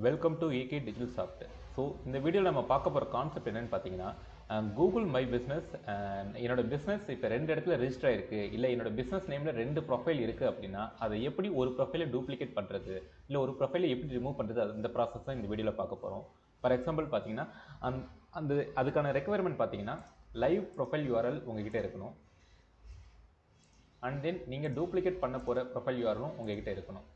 Welcome to AK digital soft. So இந்த வீடியோவில் நம்ம பார்க்க போகிற கான்செப்ட் என்னென்னு பார்த்தீங்கன்னா, கூகுள் மை பிஸ்னஸ் என்னோட பிஸ்னஸ் இப்போ 2 இடத்துல ரெஜிஸ்டர் ஆயிருக்கு, இல்லை என்னோட பிஸ்னஸ் நேமில் 2 ப்ரொஃபைல் இருக்குது அப்படின்னா அதை எப்படி ஒரு ப்ரொஃபைலை டூப்ளிகேட் பண்ணுறது, இல்லை ஒரு ப்ரொஃபைலை எப்படி ரிமூவ் பண்ணுறது, அந்த ப்ராசஸ் தான் இந்த வீடியோவில் பார்க்க போகிறோம். ஃபார் எக்ஸாம்பிள் பார்த்தீங்கன்னா, அதுக்கான ரெக்குவயர்மெண்ட் பார்த்தீங்கன்னா லைவ் ப்ரொஃபைல் யூஆர்எல் உங்ககிட்ட இருக்கணும். அண்ட் தென் நீங்கள் டூப்ளிகேட் பண்ண போகிற ப்ரொஃபைல் யூஆர்எலும் உங்ககிட்ட இருக்கணும்.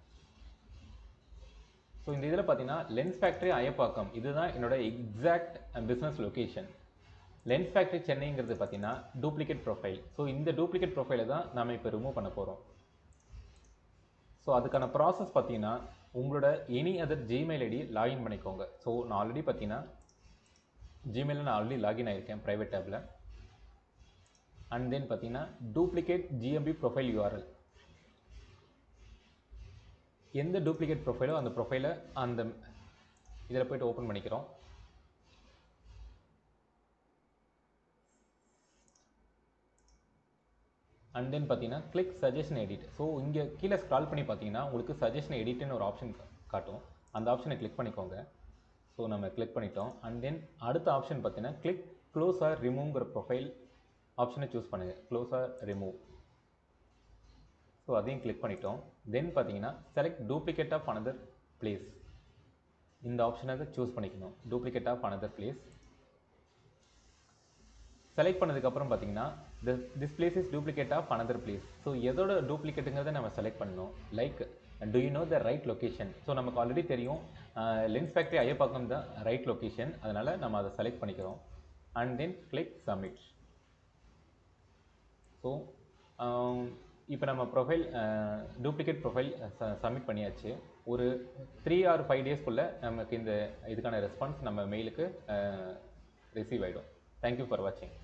ஸோ இந்த இதில் பார்த்தீங்கன்னா லென்ஸ் ஃபேக்ட்ரி அயப்பாக்கம், இதுதான் என்னோட exact business location. Lens factory சென்னைங்கிறது பார்த்தீங்கன்னா டூப்ளிகேட் ப்ரொஃபைல். ஸோ இந்த டூப்ளிகேட் ப்ரொஃபைலை தான் நாம் இப்போ ரிமூவ் பண்ண போகிறோம். ஸோ அதுக்கான ப்ராசஸ் பார்த்தீங்கன்னா உங்களோட any other Gmail ID login பண்ணிக்கோங்க. ஸோ நான் ஆல்ரெடி பார்த்தீங்கன்னா ஜிமெயிலில் நான் ஆல்ரெடி லாகின் ஆகியிருக்கேன் ப்ரைவேட் டேப்பில். அண்ட் தென் பார்த்தீங்கன்னா டூப்ளிகேட் ஜிஎம்பி ப்ரொஃபைல் யூஆர்எல், எந்த டூப்ளிகேட் ப்ரொஃபைலோ அந்த ப்ரொஃபைலை அந்த இதில் போய்ட்டு ஓப்பன் பண்ணிக்கிறோம். அண்ட் தென் பார்த்தீங்கன்னா கிளிக் சஜஷன் எடிட். ஸோ இங்கே கீழே ஸ்க்ரால் பண்ணி பார்த்தீங்கன்னா உங்களுக்கு சஜஷன் எடிட்னு ஒரு ஆப்ஷன் காட்டும். அந்த ஆப்ஷனை கிளிக் பண்ணிக்கோங்க. ஸோ நம்ம கிளிக் பண்ணிட்டோம். அண்ட் தென் அடுத்த ஆப்ஷன் பார்த்தீங்கன்னா கிளிக் க்ளோஸ் ஆர் ரிமூவ்ங்கிற ப்ரொஃபைல் ஆப்ஷனை சூஸ் பண்ணுங்கள். Close or remove. ஸோ அதையும் கிளிக் பண்ணிட்டோம். தென் பார்த்தீங்கன்னா select duplicate of another place, இந்த ஆப்ஷனை சூஸ் பண்ணிக்கணும். Duplicate of another place select பண்ணதுக்கப்புறம் பார்த்தீங்கன்னா this place is duplicate of another place. So எதோட டூப்ளிகேட்டுங்கிறத நம்ம செலக்ட் பண்ணணும். Like do you know the right location. So நமக்கு ஆல்ரெடி தெரியும் லென்ஸ் ஃபேக்ட்ரி அயப்பாக்கம் தான் ரைட் லொக்கேஷன், அதனால் நம்ம அதை செலக்ட் பண்ணிக்கிறோம். And then click submit. So இப்போ நம்ம ப்ரொஃபைல் டூப்ளிகேட் ப்ரொஃபைல் சப்மிட் பண்ணியாச்சு. ஒரு 3 or 5 டேஸ்க்குள்ளே நமக்கு இதுக்கான ரெஸ்பான்ஸ் நம்ம மெயிலுக்கு ரிசீவ் ஆகிடும். தேங்க்யூ ஃபார் வாட்சிங்.